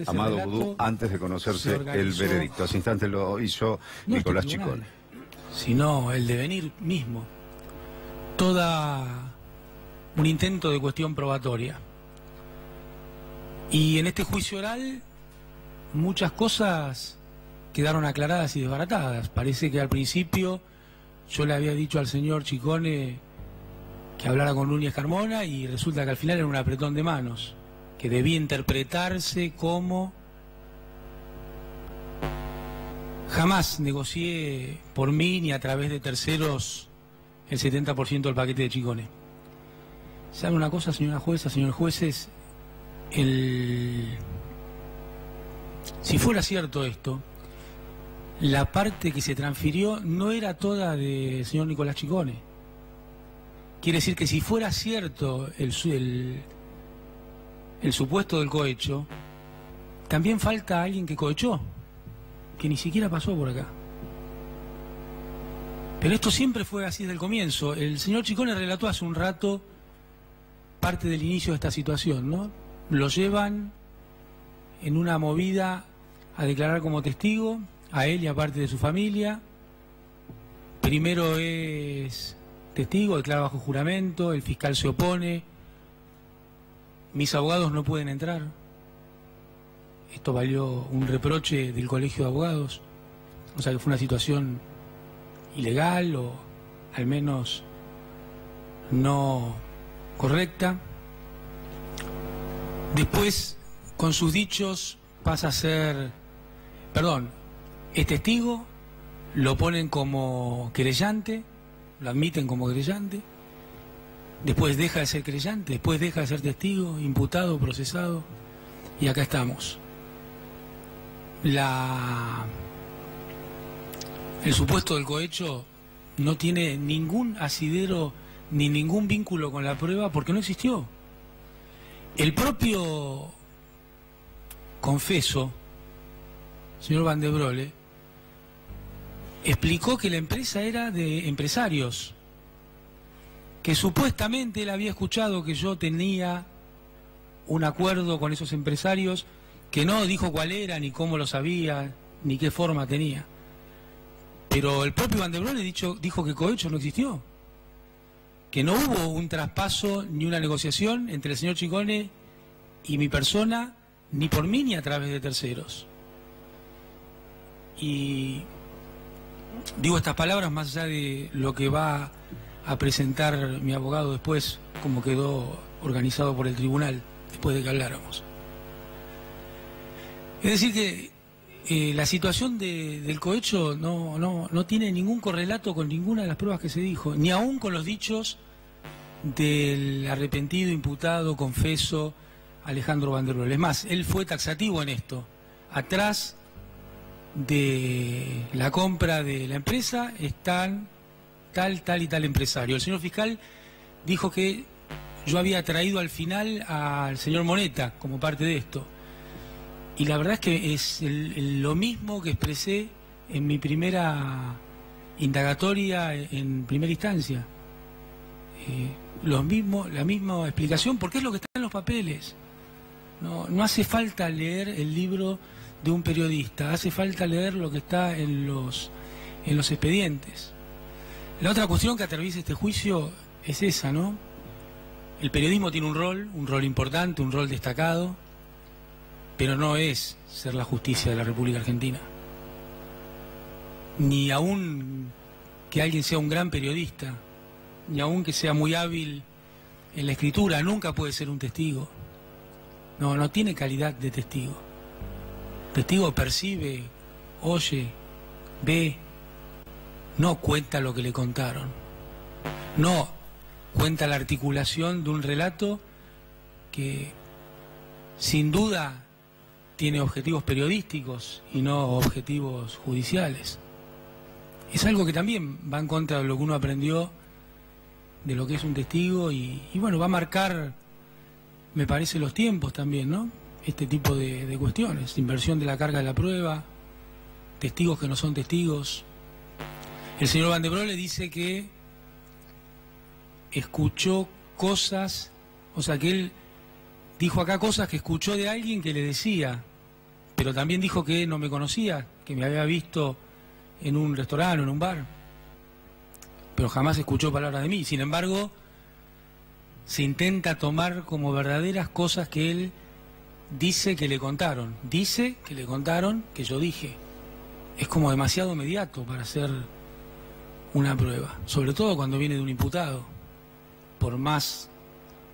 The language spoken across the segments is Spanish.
Amado Boudou, antes de conocerse el veredicto. Hace instantes lo hizo Nicolás Ciccone. Sino el devenir mismo. Toda un intento de cuestión probatoria. Y en este juicio oral muchas cosas quedaron aclaradas y desbaratadas. Parece que al principio yo le había dicho al señor Ciccone que hablara con Núñez Carmona y resulta que al final era un apretón de manos, que debía interpretarse como jamás negocié por mí ni a través de terceros el 70% del paquete de Ciccone. ¿Sabe una cosa, señora jueza, señores jueces? Si fuera cierto esto, la parte que se transfirió no era toda del señor Nicolás Ciccone. Quiere decir que si fuera cierto el supuesto del cohecho, también falta alguien que cohechó, que ni siquiera pasó por acá. Pero esto siempre fue así desde el comienzo. El señor Ciccone relató hace un rato parte del inicio de esta situación, ¿no? Lo llevan en una movida a declarar como testigo, a él y a parte de su familia. Primero es testigo, declara bajo juramento, el fiscal se opone. Mis abogados no pueden entrar. Esto valió un reproche del Colegio de Abogados. O sea que fue una situación ilegal o al menos no correcta. Después, con sus dichos, pasa a ser... Perdón, es testigo, lo ponen como querellante, lo admiten como querellante. Después deja de ser creyente, después deja de ser testigo, imputado, procesado, y acá estamos. El supuesto del cohecho no tiene ningún asidero ni ningún vínculo con la prueba porque no existió. El propio confeso, señor Van de Brolle, explicó que la empresa era de empresarios, que supuestamente él había escuchado que yo tenía un acuerdo con esos empresarios, que no dijo cuál era, ni cómo lo sabía, ni qué forma tenía. Pero el propio Van de Brolle dijo que cohecho no existió, que no hubo un traspaso ni una negociación entre el señor Ciccone y mi persona, ni por mí ni a través de terceros. Y digo estas palabras más allá de lo que va a presentar mi abogado después, como quedó organizado por el tribunal, después de que habláramos. Es decir que la situación del cohecho no tiene ningún correlato con ninguna de las pruebas que se dijo, ni aún con los dichos del arrepentido, imputado, confeso, Alejandro Van de Brolle. Es más, él fue taxativo en esto. Atrás de la compra de la empresa están tal y tal empresario. El señor fiscal dijo que yo había traído al final al señor Moneta como parte de esto. Y la verdad es que es lo mismo que expresé en mi primera indagatoria en primera instancia. La misma explicación, porque es lo que está en los papeles. No hace falta leer el libro de un periodista, hace falta leer lo que está en los expedientes. La otra cuestión que atraviesa este juicio es esa, ¿no? El periodismo tiene un rol importante, un rol destacado, pero no es ser la justicia de la República Argentina. Ni aún que alguien sea un gran periodista, ni aún que sea muy hábil en la escritura, nunca puede ser un testigo. No tiene calidad de testigo. Testigo percibe, oye, ve, no cuenta lo que le contaron. No cuenta la articulación de un relato que sin duda tiene objetivos periodísticos y no objetivos judiciales. Es algo que también va en contra de lo que uno aprendió de lo que es un testigo y bueno, va a marcar, me parece, los tiempos también, ¿no? Este tipo de cuestiones, inversión de la carga de la prueba, testigos que no son testigos. El señor Van de Brolle dice que escuchó cosas, o sea que él dijo acá cosas que escuchó de alguien que le decía, pero también dijo que no me conocía, que me había visto en un restaurante o en un bar, pero jamás escuchó palabras de mí. Sin embargo, se intenta tomar como verdaderas cosas que él dice que le contaron. Dice que le contaron que yo dije. Es como demasiado inmediato para hacer una prueba, sobre todo cuando viene de un imputado, por más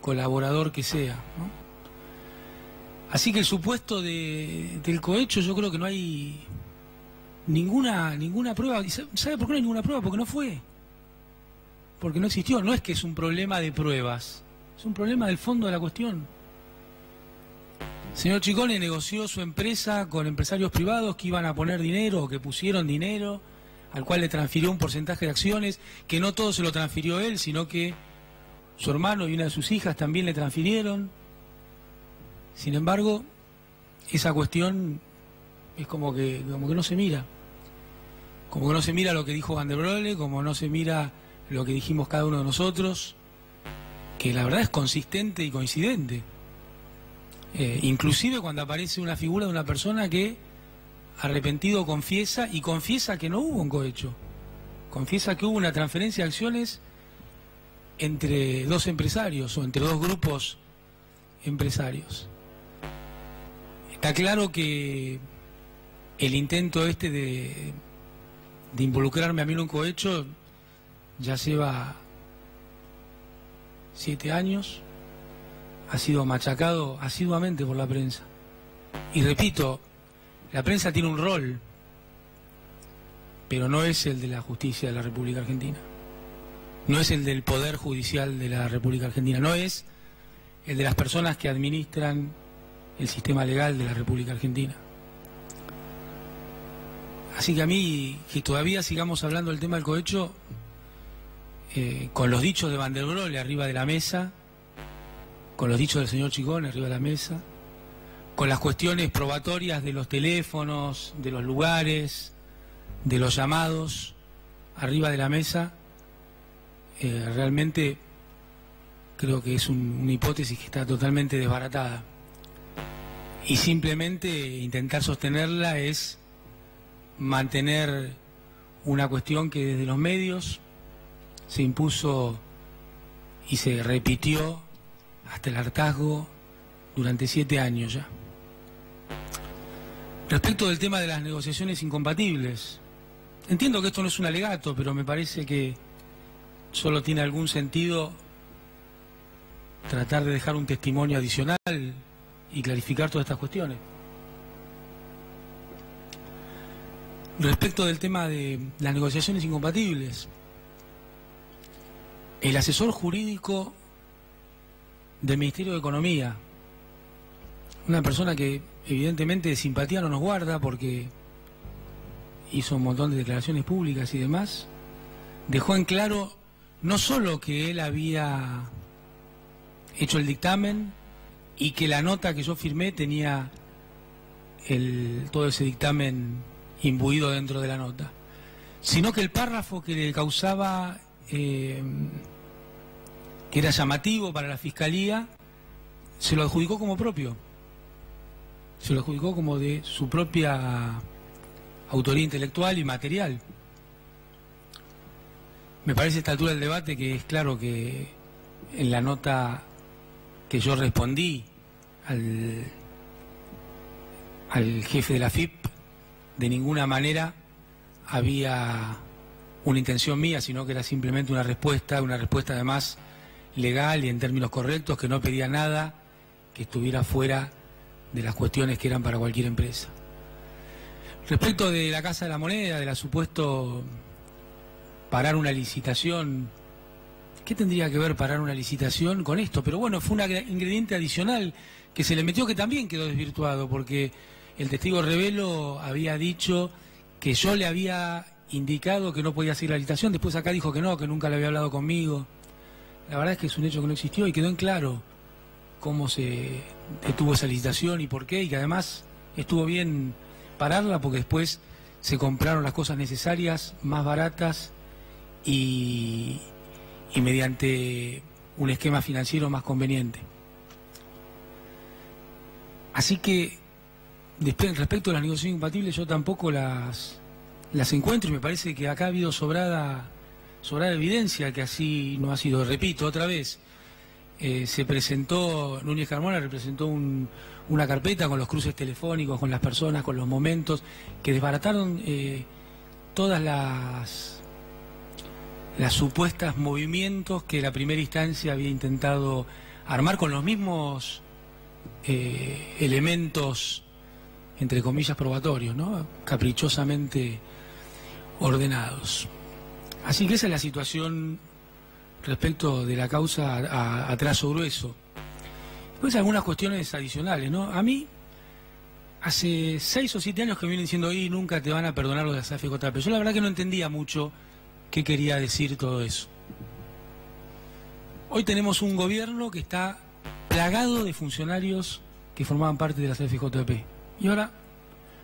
colaborador que sea, ¿no? Así que el supuesto del cohecho, yo creo que no hay ninguna prueba. ¿Sabe por qué no hay ninguna prueba? Porque no fue. Porque no existió. No es que es un problema de pruebas, es un problema del fondo de la cuestión. El señor Ciccone negoció su empresa con empresarios privados que iban a poner dinero o que pusieron dinero, al cual le transfirió un porcentaje de acciones, que no todo se lo transfirió él, sino que su hermano y una de sus hijas también le transfirieron. Sin embargo, esa cuestión es como que no se mira. Como que no se mira lo que dijo Van der Broele, como no se mira lo que dijimos cada uno de nosotros, que la verdad es consistente y coincidente. Inclusive cuando aparece una figura de una persona que arrepentido confiesa, y confiesa que no hubo un cohecho. Confiesa que hubo una transferencia de acciones entre dos empresarios o entre dos grupos empresarios. Está claro que el intento de involucrarme a mí en un cohecho ya lleva 7 años, ha sido machacado asiduamente por la prensa. Y repito, la prensa tiene un rol, pero no es el de la justicia de la República Argentina, no es el del Poder Judicial de la República Argentina, no es el de las personas que administran el sistema legal de la República Argentina. Así que a mí, que todavía sigamos hablando del tema del cohecho, con los dichos de Van der Broele arriba de la mesa, con los dichos del señor Ciccone arriba de la mesa, con las cuestiones probatorias de los teléfonos, de los lugares, de los llamados arriba de la mesa, realmente creo que es una hipótesis que está totalmente desbaratada. Y simplemente intentar sostenerla es mantener una cuestión que desde los medios se impuso y se repitió hasta el hartazgo durante 7 años ya. Respecto del tema de las negociaciones incompatibles, entiendo que esto no es un alegato, pero me parece que solo tiene algún sentido tratar de dejar un testimonio adicional y clarificar todas estas cuestiones. Respecto del tema de las negociaciones incompatibles, el asesor jurídico del Ministerio de Economía, una persona que evidentemente de simpatía no nos guarda porque hizo un montón de declaraciones públicas y demás, dejó en claro no solo que él había hecho el dictamen y que la nota que yo firmé tenía todo ese dictamen imbuido dentro de la nota, sino que el párrafo que le causaba, que era llamativo para la Fiscalía, se lo adjudicó como propio, se lo adjudicó como de su propia autoría intelectual y material. Me parece a esta altura del debate que es claro que en la nota que yo respondí al jefe de la FIP, de ninguna manera había una intención mía, sino que era simplemente una respuesta además legal y en términos correctos, que no pedía nada que estuviera fuera de las cuestiones que eran para cualquier empresa. Respecto de la Casa de la Moneda, de la supuesto parar una licitación, ¿qué tendría que ver parar una licitación con esto? Pero bueno, fue un ingrediente adicional que se le metió, que también quedó desvirtuado, porque el testigo Revelo había dicho que yo le había indicado que no podía seguir la licitación, después acá dijo que no, que nunca le había hablado conmigo. La verdad es que es un hecho que no existió y quedó en claro cómo se detuvo esa licitación y por qué, y que además estuvo bien pararla porque después se compraron las cosas necesarias, más baratas y mediante un esquema financiero más conveniente. Así que, respecto a las negociaciones incompatibles, yo tampoco las encuentro, y me parece que acá ha habido sobrada evidencia que así no ha sido. Repito, otra vez, se presentó, Núñez Carmona representó una carpeta con los cruces telefónicos, con las personas, con los momentos, que desbarataron todas las supuestas movimientos que la primera instancia había intentado armar con los mismos elementos, entre comillas, probatorios, ¿no? Caprichosamente ordenados. Así que esa es la situación respecto de la causa a trazo grueso. Después algunas cuestiones adicionales, ¿no? A mí, hace 6 o 7 años que me vienen diciendo, y nunca te van a perdonar lo de la AFJP. Yo la verdad que no entendía mucho qué quería decir todo eso. Hoy tenemos un gobierno que está plagado de funcionarios que formaban parte de la CFJP. Y ahora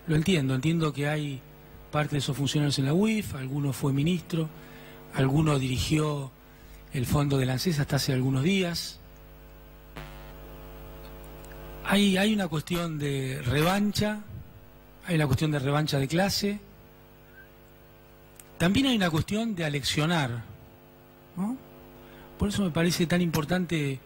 lo entiendo que hay parte de esos funcionarios en la UIF, alguno fue ministro, alguno dirigió el fondo de la ANSES hasta hace algunos días. Hay una cuestión de revancha, hay una cuestión de revancha de clase, también hay una cuestión de aleccionar, ¿no? Por eso me parece tan importante